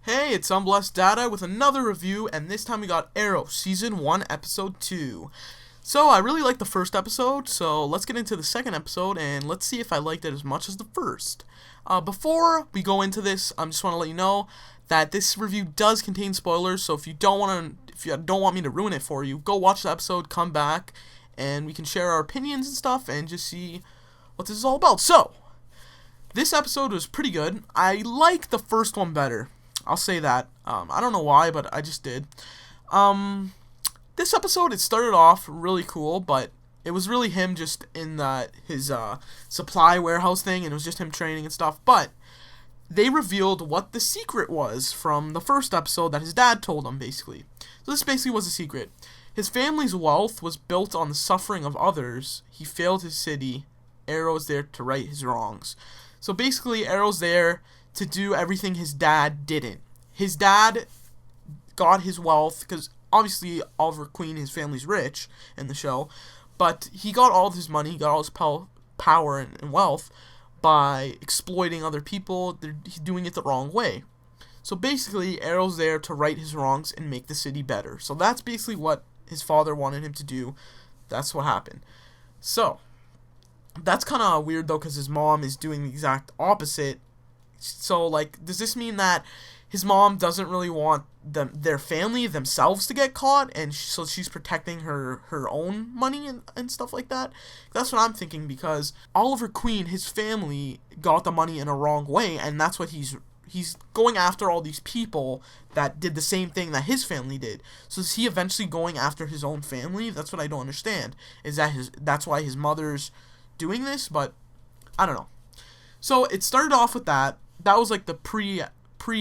Hey, it's Unblessed Data with another review, and this time we got Arrow, Season 1, Episode 2. So, I really liked the first episode, so let's get into the second episode, and let's see if I liked it as much as the first. Before we go into this, I just want to let you know that this review does contain spoilers, so if you don't want me to ruin it for you, go watch the episode, come back, and we can share our opinions and stuff, and just see what this is all about. So, this episode was pretty good. I like the first one better. I'll say that. I don't know why, but I just did. This episode, it started off really cool, but it was really him just in his supply warehouse thing, and it was just him training and stuff. But they revealed what the secret was from the first episode that his dad told him, basically. So this basically was a secret. His family's wealth was built on the suffering of others. He failed his city. Arrow's there to right his wrongs. So basically, Arrow's there to do everything his dad didn't. His dad got his wealth, because obviously Oliver Queen, his family's rich in the show, but he got all of his money, he got all his power and wealth by exploiting other people. He's doing it the wrong way. So basically, Arrow's there to right his wrongs and make the city better. So that's basically what his father wanted him to do. That's what happened. So, that's kind of weird though, because his mom is doing the exact opposite. So, like, does this mean that his mom doesn't really want their family themselves to get caught, and so she's protecting her own money and stuff like that? That's what I'm thinking, because Oliver Queen, his family, got the money in a wrong way, and that's what he's going after all these people that did the same thing that his family did. So is he eventually going after his own family? That's what I don't understand. That's why his mother's doing this? But I don't know. So it started off with that. That was like the pre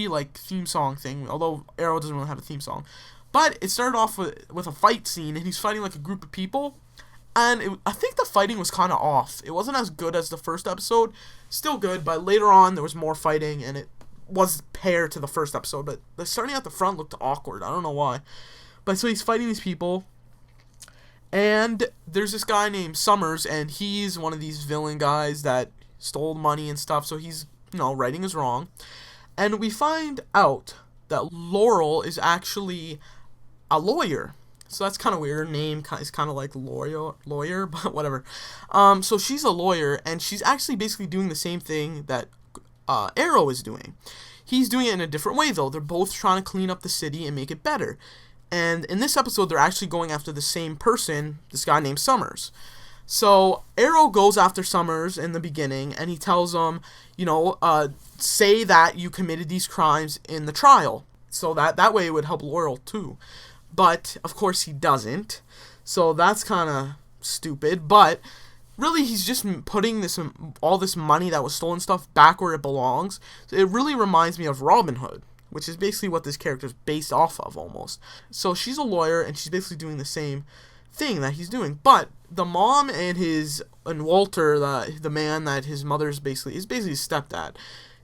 like theme song thing, although Arrow doesn't really have a theme song. But it started off with a fight scene, and he's fighting like a group of people, and I think the fighting was kind of off. It wasn't as good as the first episode. Still good, but later on there was more fighting, and it was paired to the first episode. But the starting at the front looked awkward. I don't know why. But so he's fighting these people, and there's this guy named Summers, and he's one of these villain guys that stole money and stuff. So he's righting his wrong. And we find out that Laurel is actually a lawyer. So that's kind of weird. Her name is kind of like lawyer, but whatever. So she's a lawyer, and she's actually basically doing the same thing that Arrow is doing. He's doing it in a different way, though. They're both trying to clean up the city and make it better. And in this episode, they're actually going after the same person, this guy named Summers. So Arrow goes after Summers in the beginning, and he tells him, say that you committed these crimes in the trial. So that way it would help Laurel too. But, of course, he doesn't. So that's kind of stupid. But really, he's just putting all this money that was stolen stuff back where it belongs. So it really reminds me of Robin Hood, which is basically what this character is based off of almost. So she's a lawyer, and she's basically doing the same thing that he's doing. But the mom and Walter, the man that his mother's basically his stepdad,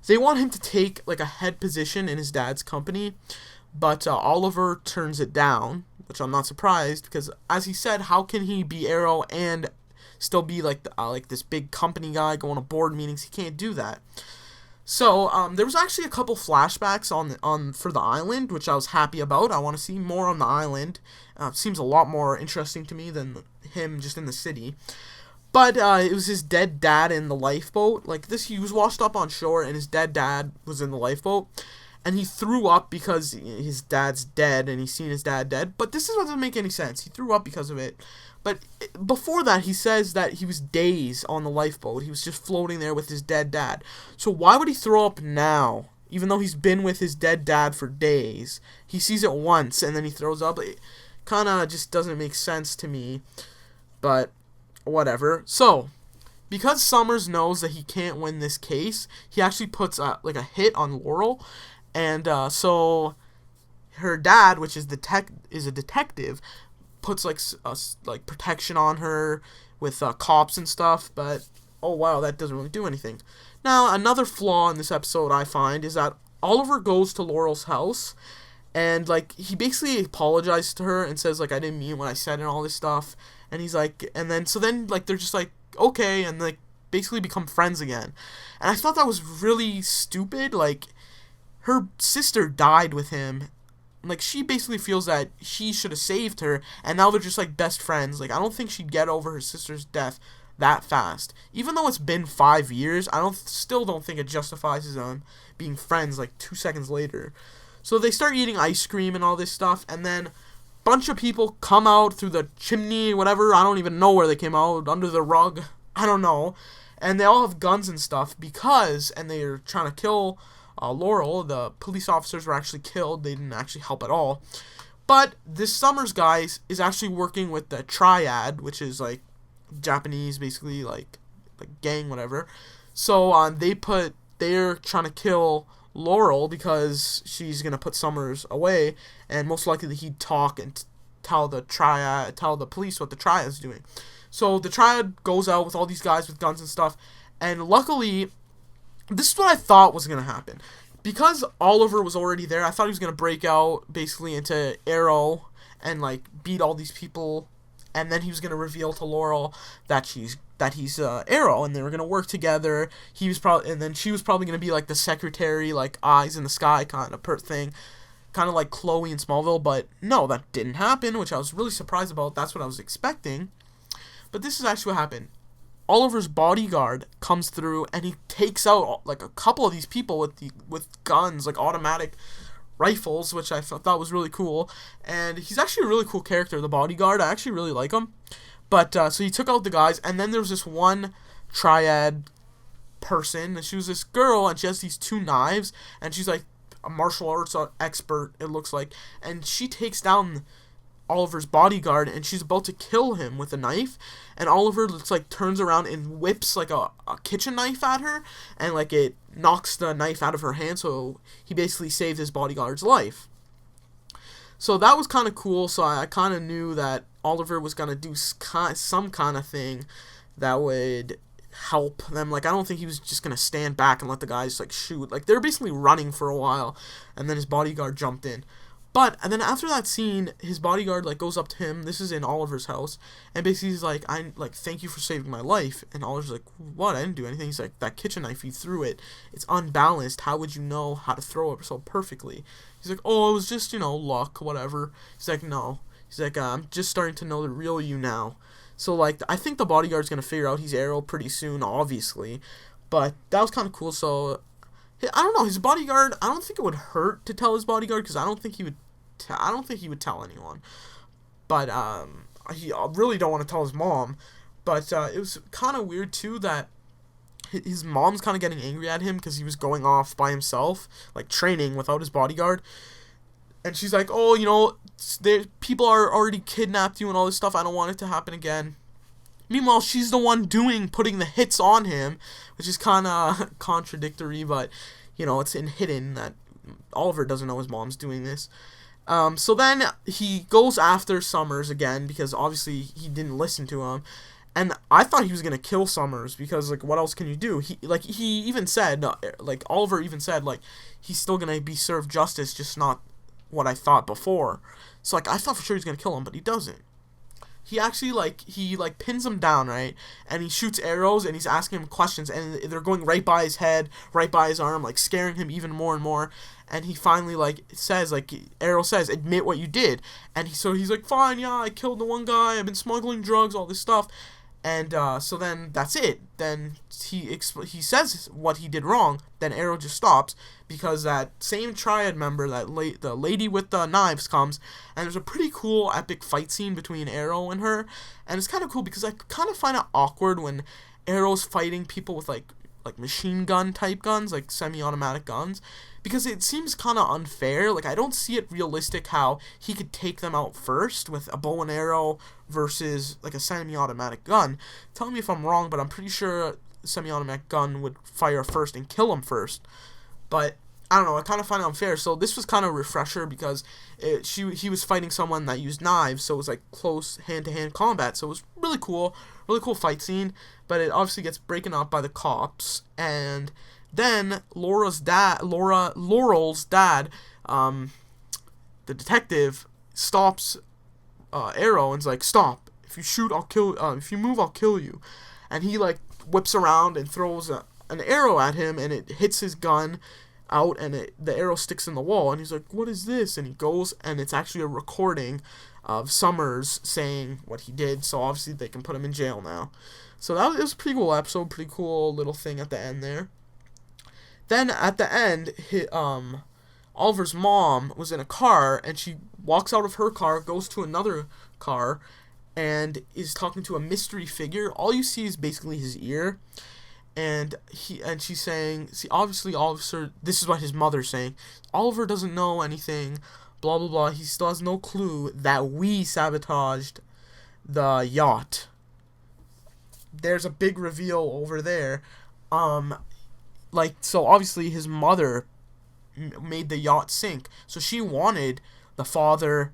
they want him to take like a head position in his dad's company, but Oliver turns it down, which I'm not surprised, because as he said, how can he be Arrow and still be like this big company guy going to board meetings? He can't do that. So there was actually a couple flashbacks on for the island, which I was happy about. I want to see more on the island. It seems a lot more interesting to me than him just in the city. But it was his dead dad in the lifeboat. Like this, he was washed up on shore, and his dead dad was in the lifeboat, and he threw up because his dad's dead, and he's seen his dad dead. But this is what doesn't make any sense. He threw up because of it. But before that, he says that he was days on the lifeboat. He was just floating there with his dead dad. So why would he throw up now, even though he's been with his dead dad for days? He sees it once, and then he throws up. It kind of just doesn't make sense to me. But whatever. So, because Summers knows that he can't win this case, he actually puts a hit on Laurel. And so her dad, which is a detective, puts like protection on her with cops and stuff, but oh wow, that doesn't really do anything. Now, another flaw in this episode I find is that Oliver goes to Laurel's house, and like he basically apologizes to her and says like, I didn't mean what I said and all this stuff, and he's like, and then like they're just like, okay, and like basically become friends again. And I thought that was really stupid. Like, her sister died with him. Like, she basically feels that he should have saved her, and now they're just, like, best friends. Like, I don't think she'd get over her sister's death that fast. Even though it's been 5 years, I still don't think it justifies them being friends, like, 2 seconds later. So they start eating ice cream and all this stuff, and then bunch of people come out through the chimney, whatever. I don't even know where they came out, under the rug. I don't know. And they all have guns and stuff and they're trying to kill Laurel. The police officers were actually killed. They didn't actually help at all. But this Summers guy is actually working with the Triad, which is like Japanese, basically like gang, whatever. So they're trying to kill Laurel because she's gonna put Summers away, and most likely he'd talk and tell the police what the Triad's doing. So the Triad goes out with all these guys with guns and stuff, and luckily, this is what I thought was gonna happen. Because Oliver was already there, I thought he was gonna break out basically into Arrow and like beat all these people, and then he was gonna reveal to Laurel that he's Arrow, and they were gonna work together. And then she was probably gonna be like the secretary, like eyes in the sky kind of thing, kind of like Chloe in Smallville. But no, that didn't happen, which I was really surprised about. That's what I was expecting. But this is actually what happened. Oliver's bodyguard comes through, and he takes out like a couple of these people with guns, like automatic rifles, which I thought was really cool. And he's actually a really cool character, the bodyguard. I actually really like him. But so he took out the guys, and then there was this one Triad person, and she was this girl, and she has these 2 knives, and she's like a martial arts expert, it looks like, and she takes down Oliver's bodyguard, and she's about to kill him with a knife, and Oliver looks like turns around and whips like a kitchen knife at her, and like it knocks the knife out of her hand, so he basically saved his bodyguard's life. So that was kind of cool. So I kind of knew that Oliver was going to do some kind of thing that would help them. Like, I don't think he was just going to stand back and let the guys like shoot. Like, they were basically running for a while, and then his bodyguard jumped in. And then after that scene, his bodyguard like goes up to him. This is in Oliver's house, and basically he's like, thank you for saving my life." And Oliver's like, "What? I didn't do anything." He's like, "That kitchen knife, you threw it. It's unbalanced. How would you know how to throw it so perfectly?" He's like, "Oh, it was just luck, whatever." He's like, "No." He's like, "I'm just starting to know the real you now." So like, I think the bodyguard's gonna figure out he's Arrow pretty soon, obviously. But that was kind of cool. So I don't know, his bodyguard. I don't think it would hurt to tell his bodyguard, because I don't think he would tell anyone. But I really don't want to tell his mom. But it was kind of weird too that his mom's kind of getting angry at him because he was going off by himself, like training without his bodyguard. And she's like, "Oh, people are already kidnapped you and all this stuff. I don't want it to happen again." Meanwhile, she's the one putting the hits on him, which is kind of contradictory, but it's hidden that Oliver doesn't know his mom's doing this. So then he goes after Summers again, because obviously he didn't listen to him. And I thought he was going to kill Summers, because, like, what else can you do? He even said, Oliver even said, like, he's still going to be served justice, just not what I thought before. So, like, I thought for sure he was going to kill him, but he doesn't. He actually, he pins him down, right? And he shoots arrows, and he's asking him questions, and they're going right by his head, right by his arm, like, scaring him even more and more. And he finally, says, Arrow says, "Admit what you did." And he's like, "Fine, yeah, I killed the one guy, I've been smuggling drugs, all this stuff." And so then that's it. Then he says what he did wrong. Then Arrow just stops, because that same Triad member, the lady with the knives, comes, and there's a pretty cool epic fight scene between Arrow and her. And it's kind of cool, because I kind of find it awkward when Arrow's fighting people with like machine gun type guns, like semi-automatic guns, because it seems kind of unfair. Like, I don't see it realistic how he could take them out first with a bow and arrow versus like a semi-automatic gun. Tell me if I'm wrong, but I'm pretty sure a semi-automatic gun would fire first and kill him first. But I don't know, I kind of find it unfair. So this was kind of a refresher, because he was fighting someone that used knives, so it was like close hand-to-hand combat. So it was really cool fight scene. But it obviously gets broken up by the cops, and then Laurel's dad, the detective, stops Arrow and's like, "Stop! If you shoot, I'll kill. If you move, I'll kill you." And he whips around and throws an arrow at him, and it hits his gun. out, and the arrow sticks in the wall, and he's like, what is this? And he goes, and it's actually a recording of Summers saying what he did, so obviously they can put him in jail now. So it was a pretty cool episode, pretty cool little thing at the end there. Then at the end, Oliver's mom was in a car, and she walks out of her car, goes to another car, and is talking to a mystery figure. All you see is basically his ear, and she's saying, see, obviously, Oliver, this is what his mother's saying, Oliver doesn't know anything, blah, blah, blah, he still has no clue that we sabotaged the yacht. There's a big reveal over there. So obviously his mother made the yacht sink, so she wanted the father,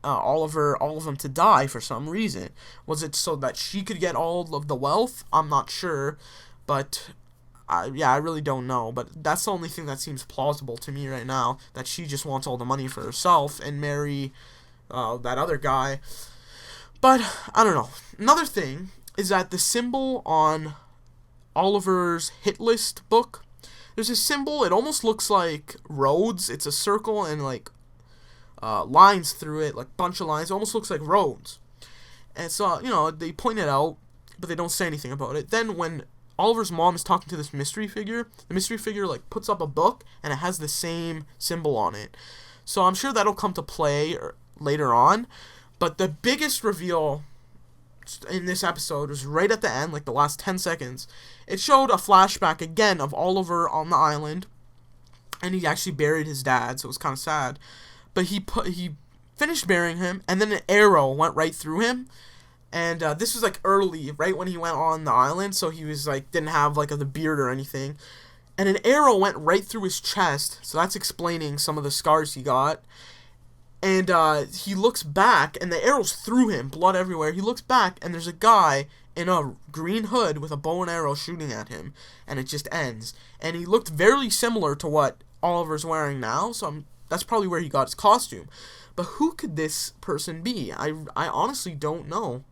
Oliver, all of them to die for some reason. Was it so that she could get all of the wealth? I'm not sure, but I really don't know. But that's the only thing that seems plausible to me right now, that she just wants all the money for herself and marry that other guy. But I don't know. Another thing is that the symbol on Oliver's hit list book, there's a symbol, it almost looks like roads. It's a circle and like lines through it, like bunch of lines. It almost looks like roads. And so, they point it out, but they don't say anything about it. Then when Oliver's mom is talking to this mystery figure, the mystery figure like puts up a book and it has the same symbol on it. So I'm sure that'll come to play later on. But the biggest reveal in this episode was right at the end, like the last 10 seconds. It showed a flashback again of Oliver on the island, and he actually buried his dad, so it was kind of sad. But he finished burying him, and then an arrow went right through him. And this was like early, right when he went on the island, so he was like didn't have like the beard or anything. And an arrow went right through his chest, so that's explaining some of the scars he got. And he looks back, and the arrow's through him, blood everywhere. He looks back, and there's a guy in a green hood with a bow and arrow shooting at him, and it just ends. And he looked very similar to what Oliver's wearing now, so that's probably where he got his costume. But who could this person be? I honestly don't know.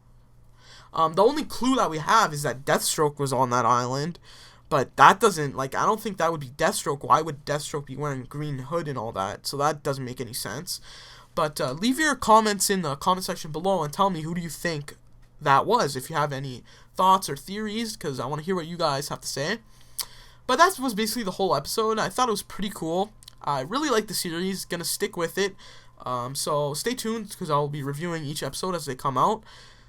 The only clue that we have is that Deathstroke was on that island, but that doesn't, I don't think that would be Deathstroke. Why would Deathstroke be wearing a green hood and all that? So that doesn't make any sense. But leave your comments in the comment section below and tell me who do you think that was, if you have any thoughts or theories, because I want to hear what you guys have to say. But that was basically the whole episode. I thought it was pretty cool. I really like the series, gonna stick with it. So stay tuned, because I'll be reviewing each episode as they come out.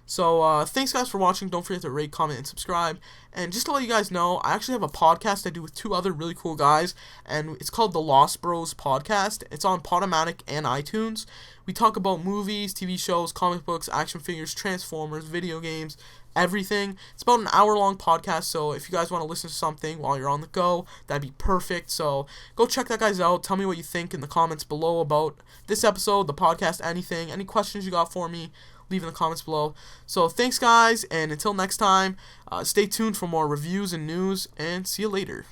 So thanks guys for watching. Don't forget to rate, comment, and subscribe. And just to let you guys know, I actually have a podcast I do with 2 other really cool guys, and it's called the Lost Bros Podcast. It's on Podomatic and iTunes. We talk about movies, TV shows, comic books, action figures, Transformers, video games, everything. It's about an hour-long podcast, so if you guys want to listen to something while you're on the go, that'd be perfect. So go check that guys out. Tell me what you think in the comments below about this episode, the podcast, anything. Any questions you got for me, leave in the comments below. So thanks guys, and until next time, stay tuned for more reviews and news, and see you later.